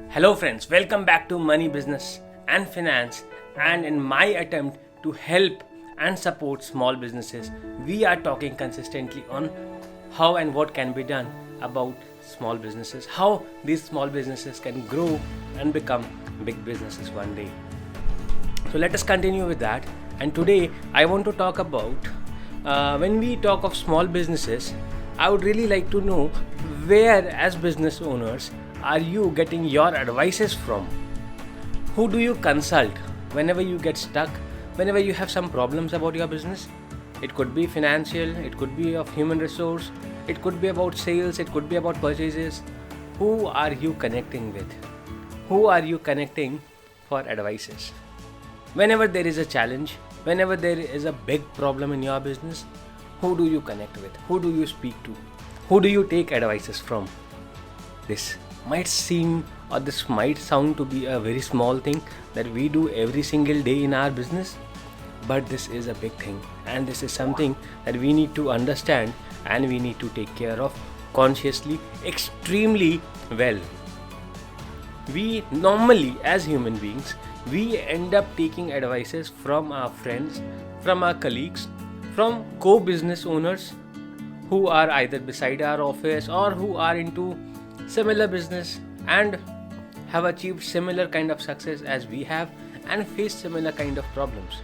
Hello, friends, welcome back to Money, Business, and Finance. And in my attempt to help and support small businesses, we are talking consistently on how and what can be done about small businesses, how these small businesses can grow and become big businesses one day. So, let us continue with that. And today, I want to talk about when we talk of small businesses, I would really like to know where, as business owners, are you getting your advices from? Who do you consult whenever you get stuck, whenever you have some problems about your business? It could be financial, it could be of human resource, it could be about sales, it could be about purchases. Who are you connecting with? Who are you connecting for advices? Whenever there is a challenge, whenever there is a big problem in your business, who do you connect with? Who do you speak to? Who do you take advices from? This might seem or this might sound to be a very small thing that we do every single day in our business, but this is a big thing, and this is something that we need to understand and we need to take care of consciously, extremely well. We normally, as human beings, we end up taking advices from our friends, from our colleagues, from co-business owners who are either beside our office or who are into similar business and have achieved similar kind of success as we have and face similar kind of problems.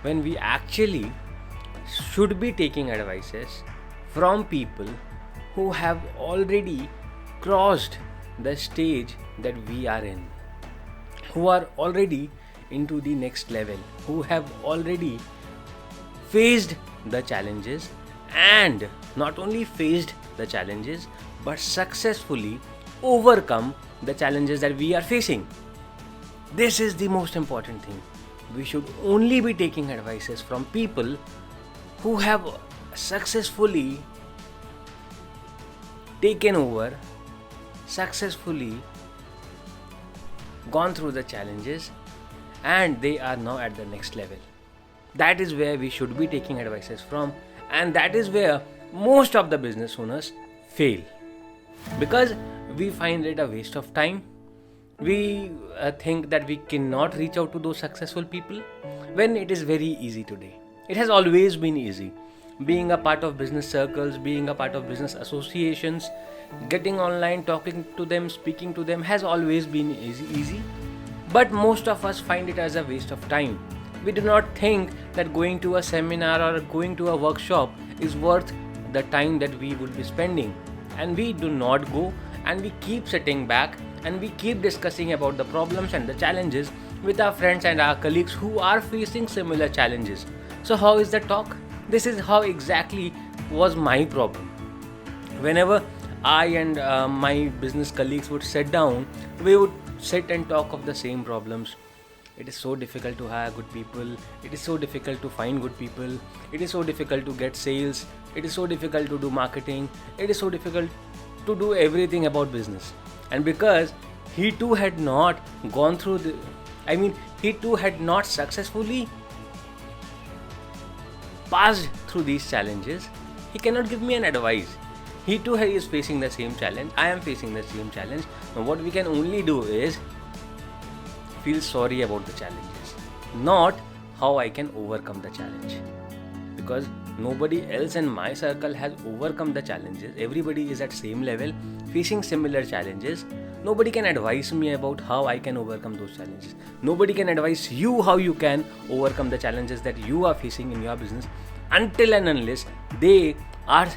When we actually should be taking advices from people who have already crossed the stage that we are in, who are already into the next level, who have already faced the challenges, and not only faced the challenges but successfully overcome the challenges that we are facing. This is the most important thing. We should only be taking advices from people who have successfully taken over, successfully gone through the challenges, and they are now at the next level. That is where we should be taking advices from, and that is where most of the business owners fail, because we find it a waste of time. We think that we cannot reach out to those successful people when it is very easy today. It has always been easy. Being a part of business circles, being a part of business associations, getting online, talking to them, speaking to them has always been easy. But most of us find it as a waste of time. We do not think that going to a seminar or going to a workshop is worth the time that we would be spending. And we do not go, and we keep sitting back and we keep discussing about the problems and the challenges with our friends and our colleagues who are facing similar challenges. So how is the talk? This is how exactly was my problem. Whenever I and my business colleagues would sit down, we would sit and talk of the same problems. It is so difficult to hire good people. It is so difficult to find good people. It is so difficult to get sales. It is so difficult to do marketing. It is so difficult to do everything about business. And because he too had not gone through he too had not successfully passed through these challenges, he cannot give me an advice. He too is facing the same challenge. I am facing the same challenge. Now what we can only do is feel sorry about the challenges, not how I can overcome the challenge. Because nobody else in my circle has overcome the challenges. Everybody is at same level, facing similar challenges. Nobody can advise me about how I can overcome those challenges. Nobody can advise you how you can overcome the challenges that you are facing in your business until and unless they are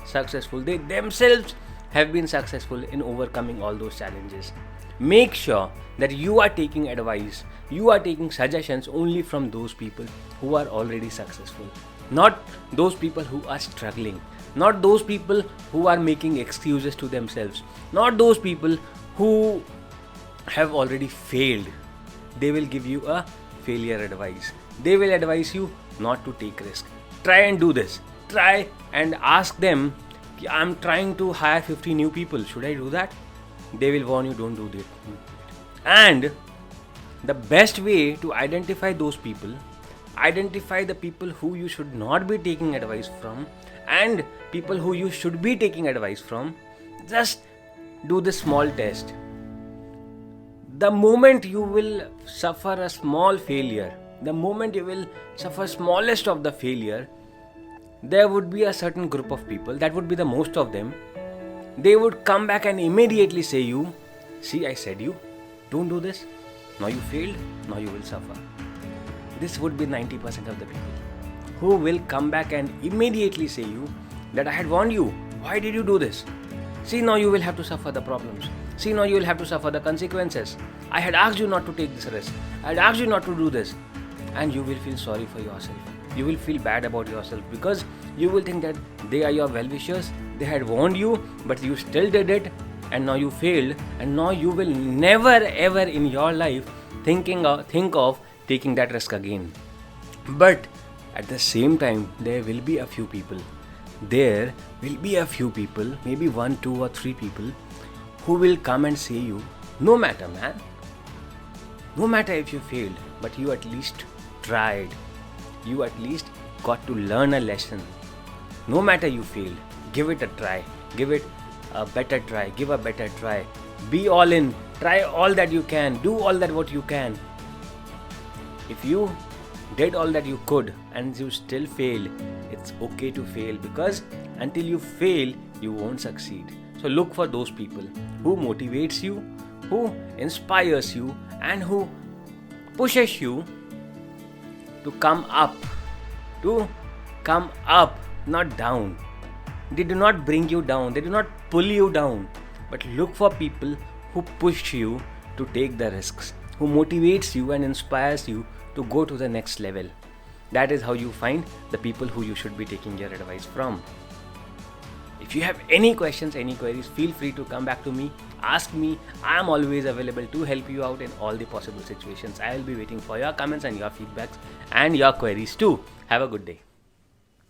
successful. They themselves have been successful in overcoming all those challenges. Make sure that you are taking advice, you are taking suggestions only from those people who are already successful, not those people who are struggling, not those people who are making excuses to themselves, not those people who have already failed. They will give you a failure advice. They will advise you not to take risk. Try and do this. Try and ask them, I'm trying to hire 50 new people. Should I do that? They will warn you, don't do that. And the best way to identify those people, identify the people who you should not be taking advice from and people who you should be taking advice from, just do this small test. the moment you will suffer a small failure, the moment you will suffer smallest of the failure, there would be a certain group of people, that would be the most of them, they would come back and immediately say you, see, I said you, don't do this, now you failed, now you will suffer. This would be 90% of the people who will come back and immediately say you that I had warned you, why did you do this? See, now you will have to suffer the problems. See, now you will have to suffer the consequences. I had asked you not to take this risk. I had asked you not to do this. And you will feel sorry for yourself. You will feel bad about yourself because you will think that they are your well-wishers. They had warned you, but you still did it. And now you failed. And now you will never ever in your life think of taking that risk again. But at the same time, there will be a few people. There will be a few people, maybe 1, 2 or 3 people who will come and say you, no matter man, no matter if you failed, but you at least tried. You at least got to learn a lesson. No matter you failed, give it a try. Give it a better try. Give a better try. Be all in. Try all that you can. Do all that what you can. If you did all that you could and you still fail, it's okay to fail because until you fail, you won't succeed. So look for those people who motivates you, who inspires you and who pushes you to come up, not down. They do not bring you down, they do not pull you down, but look for people who push you to take the risks, who motivates you and inspires you to go to the next level. That is how you find the people who you should be taking your advice from. If you have any questions, any queries, feel free to come back to me, ask me. I am always available to help you out in all the possible situations. I will be waiting for your comments and your feedbacks and your queries too. Have a good day.